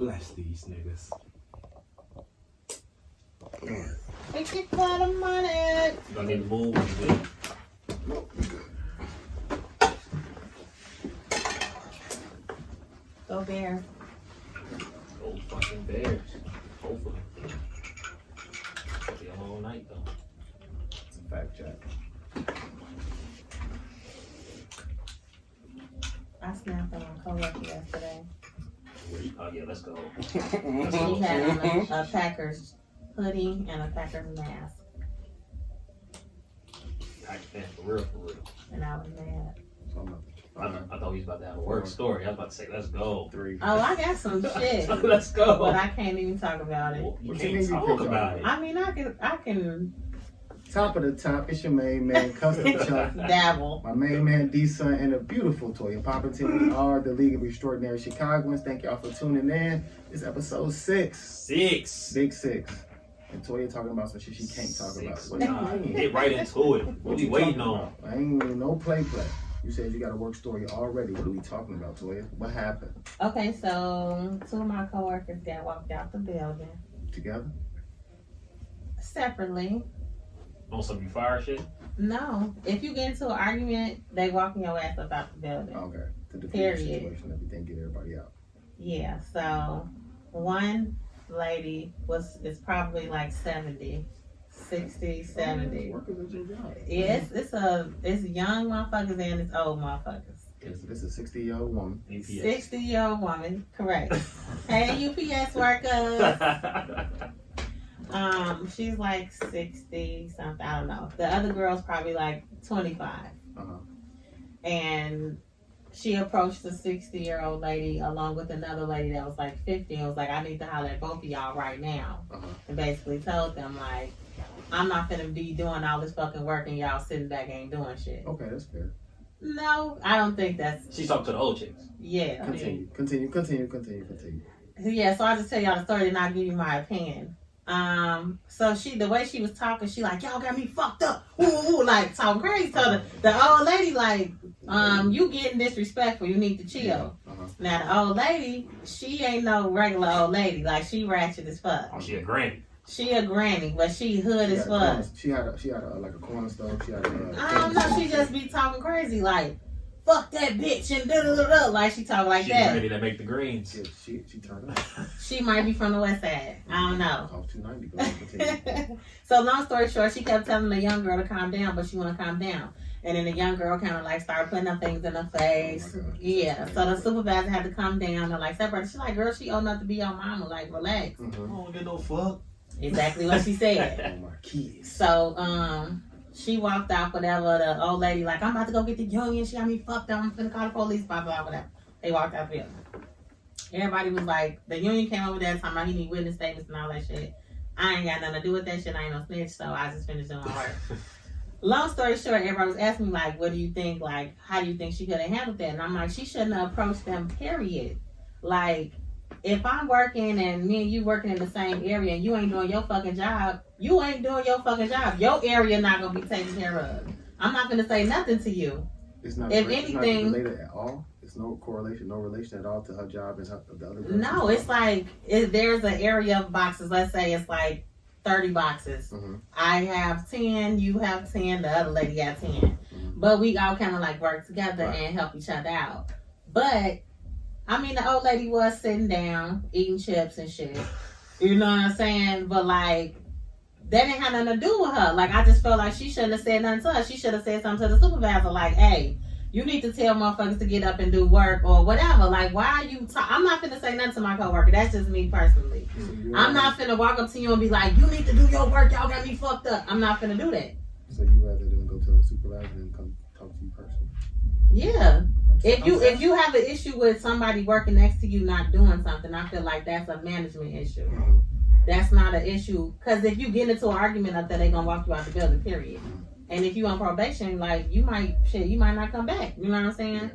bless these niggas. Take it for the money. You gonna need to move when you leave. Go Bears. Go fucking Bears. Hopefully. It'll be a whole night though. It's a fact check. I snapped on my coworker yesterday. Oh yeah, let's go. She had on a Packers hoodie and a Packers mask. Man, for real. And I was mad. I thought he was about to have a work story. I was about to say, let's go. 3. Oh, I got some shit. Let's go. But I can't even talk about it. You What can't you mean you talk can't about talk it. I mean, I can Top of the top, it's your main man, Custom Chuck. dabble. My main man, D-Son, and a beautiful Toya Poppington. We are the League of Extraordinary Chicagoans. Thank y'all for tuning in. It's episode 6. 6. Big 6. And Toya talking about some shit she can't talk about. What Nah, you mean? get right into it. What we you waiting talking on? about? I ain't even no play. You said you got a work story already. What are we talking about, Toya? What happened? Okay, so 2 of my coworkers got walked out the building Together? separately. On some you fire shit? No, if you get into an argument, they walking your ass up out the building. Okay. To defuse the Period. situation, everything, get everybody out. Yeah, so one lady is probably like 70, 60, 70. Workers at your job. Yeah, it's young motherfuckers and it's old motherfuckers. This is a 60-year-old woman. 60-year-old woman, correct. Hey, UPS workers. She's like 60 something, I don't know. The other girl's probably like 25. Uh-huh. And she approached the 60-year-old lady along with another lady that was like 50 and was like, I need to holler at both of y'all right now. Uh-huh. And basically told them like, I'm not finna be doing all this fucking work and y'all sitting back ain't doing shit. Okay, that's fair. No, I don't think that's... She's talking to the old chicks. Yeah. Continue. Yeah, so I'll just tell y'all the story and I'll give you my opinion. So the way she was talking, she like, y'all got me fucked up. Ooh, like talking crazy. So the old lady like, you getting disrespectful. You need to chill. Uh-huh. Now the old lady, she ain't no regular old lady. Like she ratchet as fuck. Oh, she a granny. She a granny, but she hood as fuck. She had a like a corner store. She had I don't know. She just be talking crazy like, fuck that bitch and da da da da. Like she talk like She that. ready to make the greens. Yeah, she turned up. She might be from the west side. I don't know. Off 290. Go ahead, continue. So long story short, she kept telling the young girl to calm down, but she want to calm down. And then the young girl kind of like started putting up things in her face. Oh my God. Yeah. So the supervisor had to come down and like separate. She's like, girl, she old enough to be your mama. Like, relax. Mhm. I don't get no fuck. Exactly what she said. Oh, my kids. So, she walked out, whatever. The old lady, like, I'm about to go get the union. She got me fucked up. I'm finna call the police, blah, blah, whatever. They walked out the building. Everybody was like, the union came over there talking about he need witness statements and all that shit. I ain't got nothing to do with that shit. I ain't no snitch, so I just finished doing my work. Long story short, everybody was asking me, like, what do you think? Like, how do you think she could have handled that? And I'm like, she shouldn't have approached them, period. Like, if I'm working and me and you working in the same area and you ain't doing your fucking job, you ain't doing your fucking job. Your area not going to be taken care of. I'm not going to say nothing to you. It's not. If it's anything- not related at all. It's no correlation, no relation at all to her job and the other girl. No, it's like, there's an area of boxes. Let's say it's like 30 boxes. Mm-hmm. I have 10, you have 10, the other lady got 10. But we all kind of like work together and help each other out. But, I mean, the old lady was sitting down, eating chips and shit. You know what I'm saying? But like, that didn't have nothing to do with her. Like, I just felt like she shouldn't have said nothing to her. She should have said something to the supervisor like, hey, you need to tell motherfuckers to get up and do work or whatever. Like, why are you I'm not finna say nothing to my coworker. That's just me personally. I'm not finna walk up to you and be like, you need to do your work. Y'all got me fucked up. I'm not finna do that. So you rather than go to the supervisor than come talk to you personally? Yeah. If you have an issue with somebody working next to you not doing something, I feel like that's a management issue. Mm-hmm. That's not an issue. Because if you get into an argument up there, they're going to walk you out the building, period. And if you on probation, like, you might not come back. You know what I'm saying? Yeah.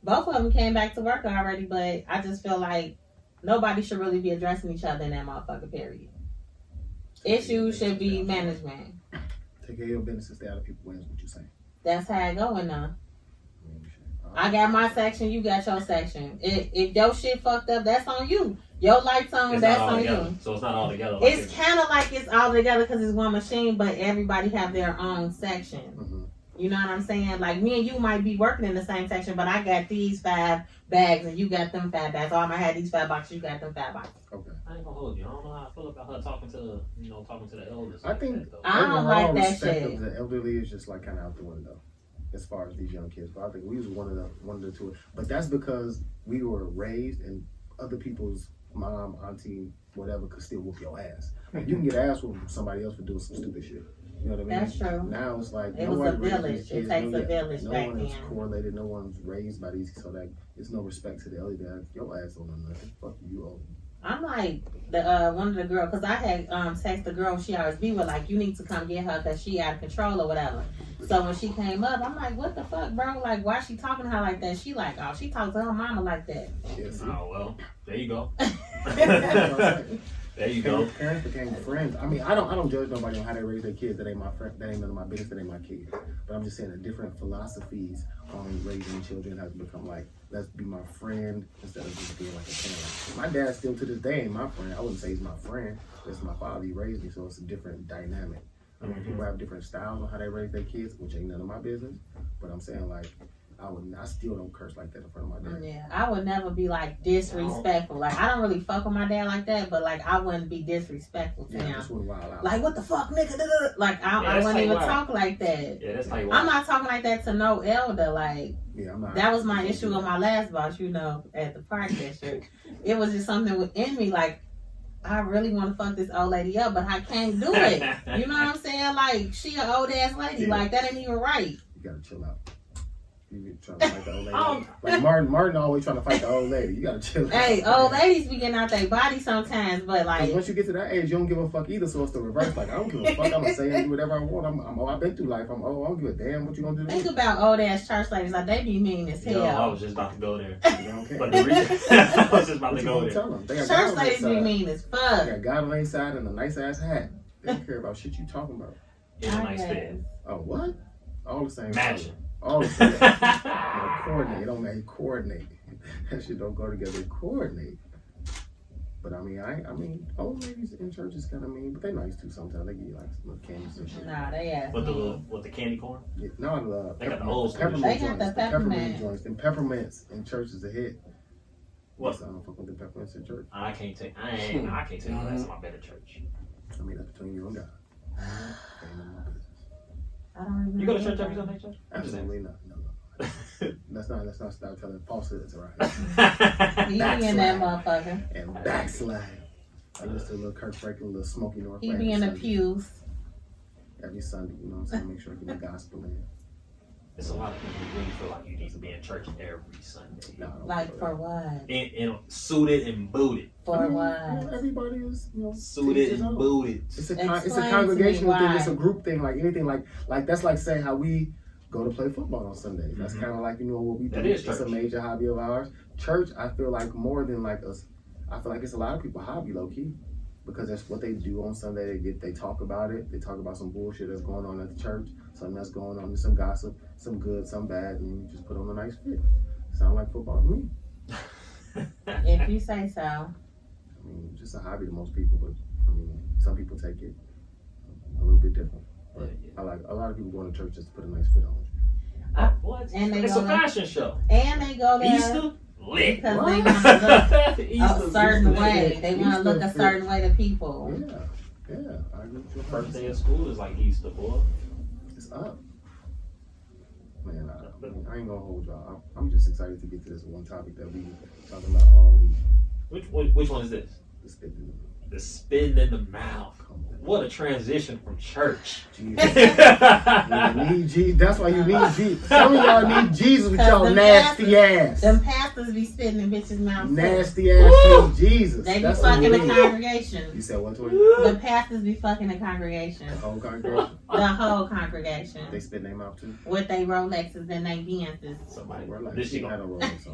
Both of them came back to work already, but I just feel like nobody should really be addressing each other in that motherfucker, period. Issues should be management. Take care of your business and stay out of people's way is what you're saying. That's how it going now. I got my section, you got your section. If your shit fucked up, that's on you. Your lights on, It's that's not all on together. you. So it's not all together. Like It's kind of like it's all together because it's one machine, but everybody have their own section. Mm-hmm. You know what I'm saying? Like me and you might be working in the same section, but I got these 5 bags and you got them 5 bags. Or I might have these 5 boxes, you got them 5 boxes. Okay. I ain't gonna hold you. I don't know how I feel about her talking to the elders. I think I don't overall like that respect shit. of the elderly is just like kind of out the window as far as these young kids. But I think we was one of the two. But that's because we were raised and other people's mom, auntie, whatever could still whoop your ass. Like, you can get ass whooped from somebody else for doing some stupid shit. You know what I mean? That's true. Now it's like It was a nobody raises village. these It kids. takes a village no back one is then. correlated. No one's raised by these, so that it's no respect to the elderly. That your ass don't know nothing. Fuck you, old. I'm like the one of the girls, because I had text the girl she always be with, like, you need to come get her because she out of control or whatever. So when she came up, I'm like, what the fuck, bro? Like, why she talking to her like that? She like, oh, she talks to her mama like that. Yes. Oh well, there you go. There There you go. Parents became friends. I mean, I don't judge nobody on how they raise their kids. That ain't my friend. That ain't none of my business. That ain't my kids. But I'm just saying that different philosophies on raising children has become like, let's be my friend instead of just being like a parent. My dad still to this day ain't my friend. I wouldn't say he's my friend. That's my father. He raised me, so it's a different dynamic. I mean, people have different styles on how they raise their kids, which ain't none of my business. But I'm saying like, I still don't curse like that in front of my dad. Yeah, I would never be like disrespectful. Like, I don't really fuck with my dad like that, but like I wouldn't be disrespectful to Yeah, him. just wouldn't wild out. Like, what the fuck, nigga? Like, I wouldn't even talk like that. Yeah, that's like I'm not talking like that to no elder. Like, Yeah, I'm not. that was my issue with my last boss, at the park district. It was just something within me, like, I really want to fuck this old lady up, but I can't do it. You know what I'm saying? Like, she an old ass lady. Yeah. Like, that ain't even right. You gotta chill out. You trying to fight the old lady. Like Martin always trying to fight the old lady. You gotta chill out. Hey, old ladies be getting out their body sometimes, but like, Because once you get to that age, you don't give a fuck either. So it's the reverse. Like, I don't give a fuck. I'm gonna say and do whatever I want. I've been through life. I don't give a damn what you gonna do. think about old ass church ladies. Like, they be mean as hell. Yo, I was just about to go there. They don't care. But the reason I was just about What to you go gonna there. tell them? They got Church God on their ladies be side. mean as They fuck. got God on their side and a nice ass hat. They don't care about shit you talking about. In a nice fit. Oh, what? All the same. Matching. All the same. Coordinate. It don't make coordinate. That shit don't go together. They coordinate. But I mean, old ladies in churches kind of mean, but they nice too sometimes. They give you like some little candies and shit. Nah, they ass mean. With the candy corn? Yeah, no, They got the old school peppermint shit. They got joints. the peppermint. joints. Them peppermints in church is a hit. What? I don't fuck with the peppermints in church. I can't take the last time I've been to church. I mean, that's between you and God. Ain't none of my business. I don't remember. You go to church every Sunday, church? Absolutely not. No. Let's not start telling falsehoods around here. He be in that motherfucker. And backslide. I listen to a little Kirk Franklin, a little Smokey North. He be in the pews. Every Sunday, you know what I'm saying? Make sure I get the gospel in. There's a lot of people who really feel like you need to be in church every Sunday. No, I don't Like, feel for that. what? And suited and booted. For I mean, what? everybody is, Suited and booted. It's a Explain to me congregational thing. why. It's a group thing. Like anything, like that's like saying how we go to play football on Sundays. That's kind of like what we do. That is It's a church. major hobby of ours. Church, I feel like more than like us. I feel like it's a lot of people's hobby, low key, because that's what they do on Sunday. They talk about it. They talk about some bullshit that's going on at the church. Something that's going on. Some gossip, some good, some bad, and you just put on a nice fit. Sound like football to me. If you say so. I mean, just a hobby to most people, but I mean, some people take it a little bit different. But I like a lot of people going to church just to put a nice fit on. What? And they It's go a there- fashion show. And they go there Easter? Lit. because What? they want to look a Easter's certain lit. way. They want to Easter look a fit. certain way to people. Yeah, I agree with you. First day of school is like Easter, boy. It's up. Man, I ain't gonna hold y'all. I'm just excited to get to this one topic that we talking about all week. Which one is this? The spitting. The spitting in the mouth. What a transition from church. Jesus. You need Jesus. That's why you need Jesus. Some of y'all need Jesus with y'all nasty ass. Them pastors be spitting in bitches' mouths. Nasty ass need Jesus. They be That's what fucking you the need. congregation. You said what, Tory? The pastors be fucking the congregation. The whole congregation? The whole congregation. They spit in their mouth too? With their Rolexes and their Benzes. Somebody, Relax. this She shit had a gonna, Rolex on.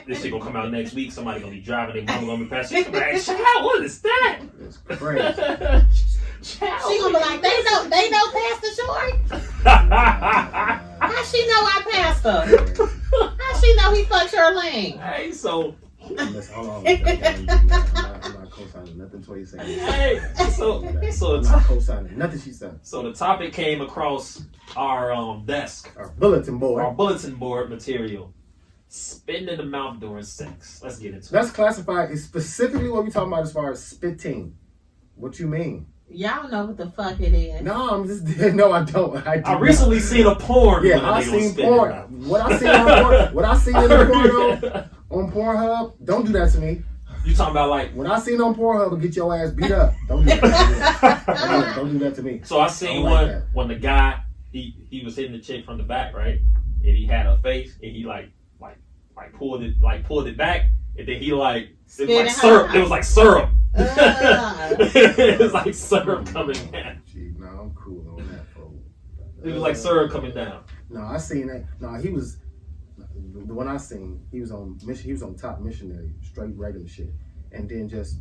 this shit gonna come out next week. Somebody gonna be driving their mama gonna be passing. Like, child, what is that? It's crazy. She gonna be like, they know Pastor Short? How she know I pastor? How she know he fucked Charlene? Hey, so Listen, hold on. I'm not co-signing nothing Tory saying. Hey, so I'm not co-signing nothing she said. So the topic came across our desk, Our bulletin board. our bulletin board material. Spitting in the mouth during sex. Let's get into That's it. classified. It's specifically what we talking about as far as spitting. What you mean? Y'all know what the fuck it is. No, I'm just no. I don't. I recently seen a porn. Yeah, when a I nigga was seen spitting porn. in the mouth. What I seen on porn. What I seen in the porno on Pornhub. Don't do that to me. You talking about like? What I seen on Pornhub will get your ass beat up. Don't do that. Don't do that to me. So I seen I don't like one that. when the guy he was hitting the chick from the back, right? And he had her face, and he like pulled it back, and then he it was Spit like in her syrup. mouth. It was like syrup. Ugh. It was like syrup coming down. Gee, no, I'm cool on that, folks. It was like syrup coming down. No, I seen that. No, he was the one I seen. He was on mission. He was on top missionary, straight regular shit, and then just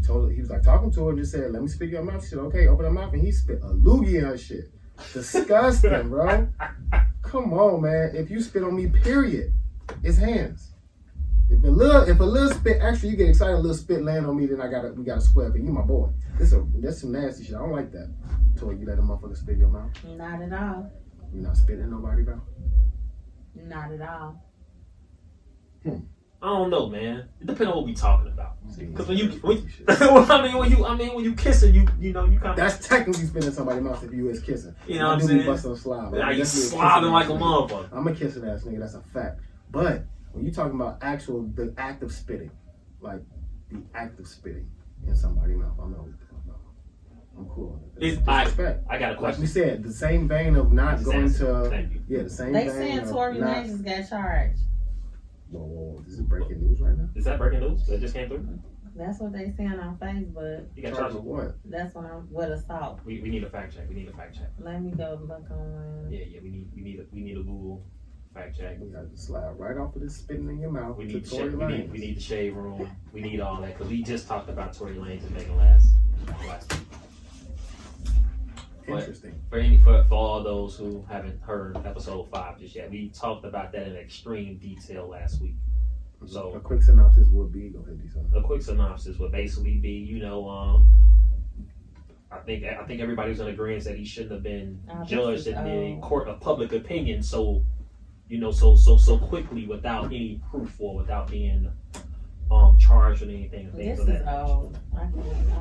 told her, he was like talking to her and just said, "Let me spit in your mouth." She said, "Okay, open her mouth," and he spit a loogie in her shit. Disgusting, bro. Come on, man. If you spit on me, period, it's hands. If a little spit, actually you get excited, a little spit land on me, then we got a square. But you my boy. That's some nasty shit. I don't like that. Toy, you let a motherfucker spit in your mouth. Not at all. You not spitting in nobody, bro. Not at all. I don't know, man. It depends on what we talking about. Because when you kissing, you know, you kind of. That's technically spitting in somebody's mouth if you is kissing. You know what I'm do be saying? busting a slob. Yeah, you definitely slobbing like a kissing ass nigga. motherfucker. I'm a kissing ass nigga. That's a fact. But when you talking about the act of spitting, like the act of spitting in somebody's mouth, I'm not. I'm cool. I got a Like question. we said, the same vein of not going to. Thank you. Yeah, the same They vein saying of Tory not. Lanez just got charged. Whoa, this is breaking news right now. Is that breaking news? That just came through? That's what they saying on Facebook. You got Charged charged with with what? That's what I'm with assault. We need a fact check. We need a fact check. Let me go look on. Yeah. We need a Google fact check. We got to slide right off of this spitting in your mouth We to need Tory Lanez. we need the shade room. We need all that because we just talked about Tory Lanez and Megan last week. Interesting. For all those who haven't heard episode 5 just yet, we talked about that in extreme detail last week. So a quick synopsis would be go ahead, D-son. a quick synopsis would basically be, you know, I think everybody's in agreement that he shouldn't have been judged in the court of public opinion so quickly without any proof or without being charged with anything. This is old.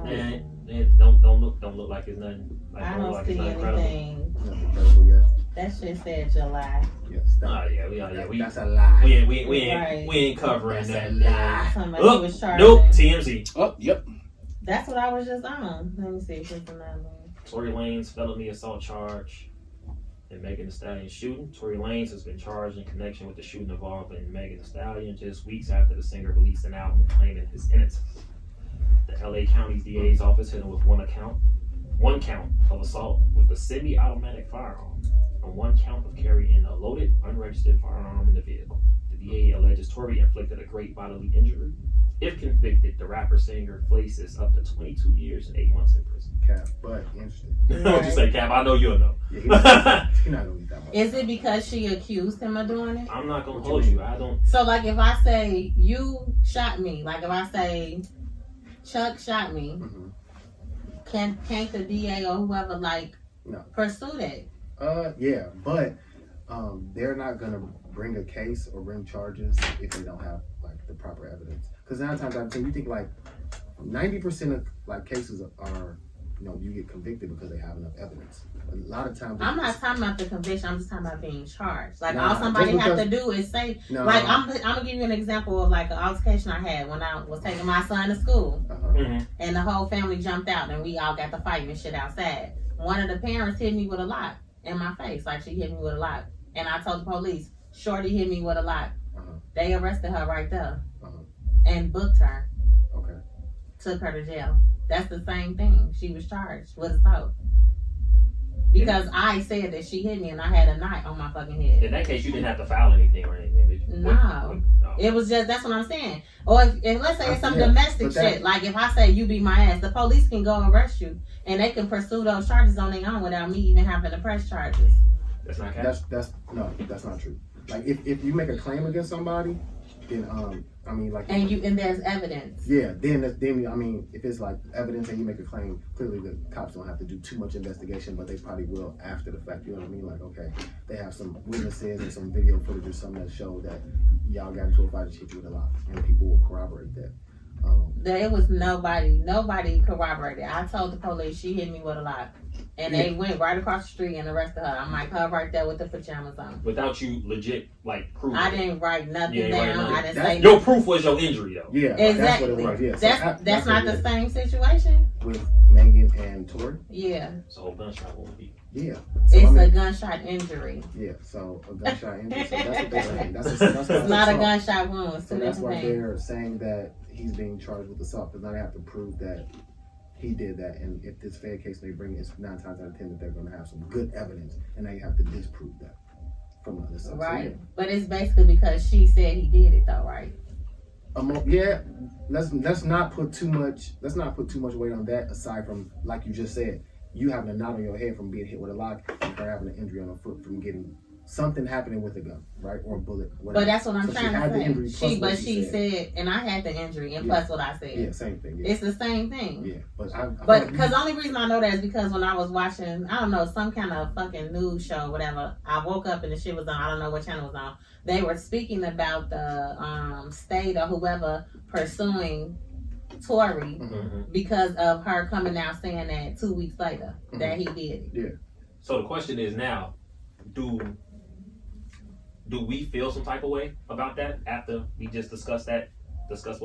And don't look like it's nothing. Like, I look don't like see it's nothing incredible. anything. Nothing incredible yet. That shit said July. Yes. That's a lie. We Right. ain't covering That's that. a lie. Somebody was charged. Nope. TMZ. Oh, yep. That's what I was just on. Let me see if it's another one. Tory Lanez felony assault charge in Megan Thee Stallion shooting. Tory Lanez has been charged in connection with the shooting involving Megan Thee Stallion just weeks after the singer released an album claiming his innocence. The LA County's DA's office hit him with one count of assault with a semi-automatic firearm and one count of carrying a loaded, unregistered firearm in the vehicle. The DA alleges Tory inflicted a great bodily injury. If convicted, the rapper-singer faces up to 22 years and 8 months in prison. Cap, but interesting. What'd you say, Cap? I know you'll know. Yeah, he's not gonna need that much. Is it because she accused him of doing it? I'm not gonna hold you. I don't. So, like, if I say you shot me, like if I say Chuck shot me, Mhm. can't the DA or whoever No. pursue that? Yeah, but they're not gonna bring a case or bring charges if they don't have like the proper evidence. Because 9 times out of 10, you think like 90% of like cases are, you know, you get convicted because they have enough evidence. A lot of times, I'm not talking about the conviction. I'm just talking about being charged. Like Nah, all somebody just have to do is say, No. like I'm gonna give you an example of like an altercation I had when I was taking my son to school, Mm-hmm. and the whole family jumped out, and we all got to fighting and shit outside. One of the parents hit me with a lot in my face, like she hit me with a lot, and I told the police, "Shorty hit me with a lot." Uh-huh. They arrested her right there Uh-huh. and booked her, Okay. took her to jail. That's the same thing. She was charged with assault. Because I said that she hit me and I had a knot on my fucking head. In that case, you didn't have to file anything or anything, did you? No. No. It was just, that's what I'm saying. Or if let's say it's some Yeah, domestic but that- shit, like if I say you beat my ass, the police can go arrest you and they can pursue those charges on their own without me even having to press charges. That's not cap. That's not true. Like if you make a claim against somebody, then I mean, like, and there's evidence. yeah, then I mean, if it's like evidence and you make a claim, clearly the cops don't have to do too much investigation, but they probably will after the fact. You know what I mean? Like, okay, they have some witnesses and some video footage or something that show that y'all got into a fight and hit you with a lot, and people will corroborate that. There was nobody corroborated. I told the police she hit me with a lot. And they went right across the street and arrested her. I'm like, her right there with the pajamas on. Without you legit, like, proof. I didn't write nothing down. I didn't say nothing. Your proof was your injury, though. Yeah, exactly. That's what it was. Yeah, that's not the same situation? With Megan and Tory? Yeah. It's a whole gunshot wound. Yeah. So, it's a gunshot injury. Yeah, so a gunshot injury. So that's what they're saying. That's it's not a gunshot wound. So that's why they're saying that he's being charged with assault, because now they have to prove that he did that, and if this fair case they bring, it's 9 times out of 10 that they're going to have some good evidence, and now you have to disprove that from the other side. Right, so, yeah. But it's basically because she said he did it, though, right? Yeah, let's not put too much weight on that. Aside from, like you just said, you having a knot on your head from being hit with a lock, and her having an injury on her foot from getting something happening with a gun, right, or a bullet. Whatever. But that's what I'm trying to say. She said, said, and I had the injury, and plus what I said. Yeah, same thing. Yeah. It's the same thing. Yeah, but because the only reason I know that is because when I was watching, I don't know, some kind of fucking news show, or whatever. I woke up and the shit was on. I don't know what channel it was on. They were speaking about the state or whoever pursuing Tory because of her coming out saying that 2 weeks later that he did it. Yeah. So the question is now, do we feel some type of way about that after we just discuss what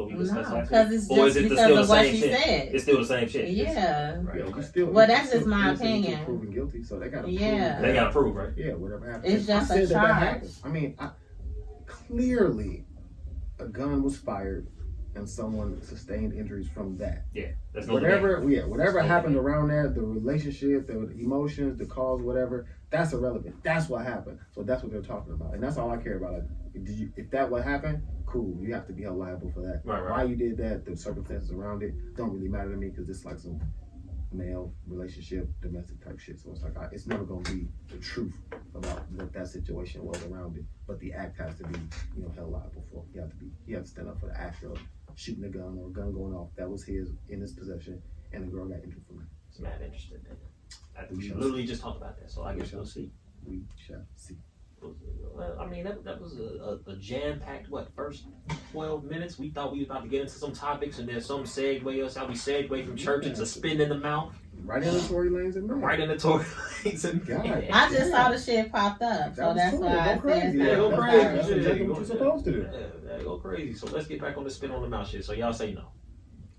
we discussed last week? Or is it still the same shit? It's still the same shit. Yeah. Right. Yeah, okay. Well, that's just my opinion. Proven guilty, so they got to They got to prove, right? Yeah, whatever happened. It's just a charge. I mean, clearly, a gun was fired, and someone sustained injuries from that. Yeah, that's no whatever happened around that, the relationship, the emotions, the cause, whatever, that's irrelevant. That's what happened. So that's what they're talking about, and that's all I care about. Like, if that what happened, cool. You have to be held liable for that. Right. Why you did that, the circumstances around it, don't really matter to me, because it's like some male relationship, domestic type shit. So it's like it's never gonna be the truth about what that situation was around it. But the act has to be, held liable for. You have to stand up for the act of shooting a gun or a gun going off that was his in his possession, and the girl got injured from it. It's mad interesting, man. I think we literally just talked about that, so I guess we'll see. We shall see. Well, I mean, that was a jam-packed, first 12 minutes? We thought we were about to get into some topics, and then some segue us out. We segue from church into spin in the mouth. Right in the Tory lanes and right in the Tory lanes and I just saw the shit popped up, so that's why I said go crazy. That's exactly what you're supposed to do. Yeah, go crazy. So let's get back on the spin on the mouth shit. So y'all say no.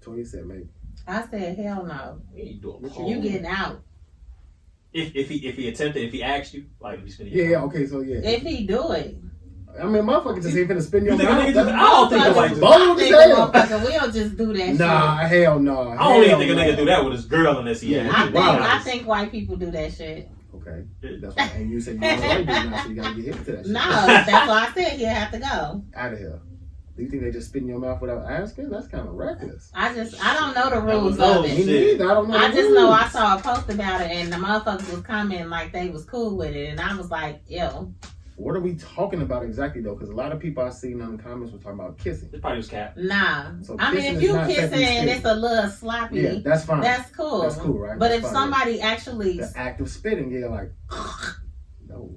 Tory said maybe. I said hell no. You getting out. If he attempted, if he asked you, like if he's spinning okay, so yeah. If he do it. I mean, motherfucker just ain't finna spin your mouth. I don't think nobody bold as hell. We don't just do that shit. Nah, hell no. I don't even think a nigga do that with his girl unless he I think white people do that shit. Okay. That's why, and you said you want to white dude now, so you gotta get hip to that shit. No, that's why I said he'll have to go. Out of here. Do you think they just spit in your mouth without asking? That's kind of reckless. I don't know the rules of it. Me neither. I don't know. I just know I saw a post about it, and the motherfuckers was commenting like they was cool with it, and I was like, ew. What are we talking about exactly though? Because a lot of people I've seen in the comments were talking about kissing. It probably was cat. Nah. So I mean, if you kissing and it's a little sloppy, yeah, that's fine. That's cool. That's cool, right? But that's if somebody actually the act of spitting, yeah, like no,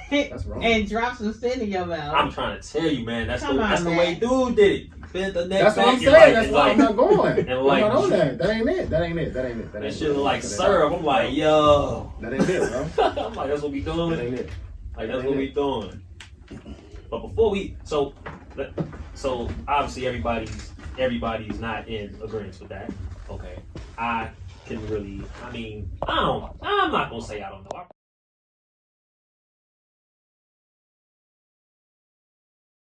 that's wrong. And drop some spit in your mouth. I'm trying to tell you, man. That's the way dude did it. Bent the neck. That's what I'm saying. That's why I'm not going. And I'm not on that. That ain't it. That shit look like syrup. I'm like, yo. That ain't it, bro. I'm like, that's what we doing. That ain't it. Like that's what we doing. But before we so obviously everybody's not in agreement with that. Okay. I'm not gonna say I don't know.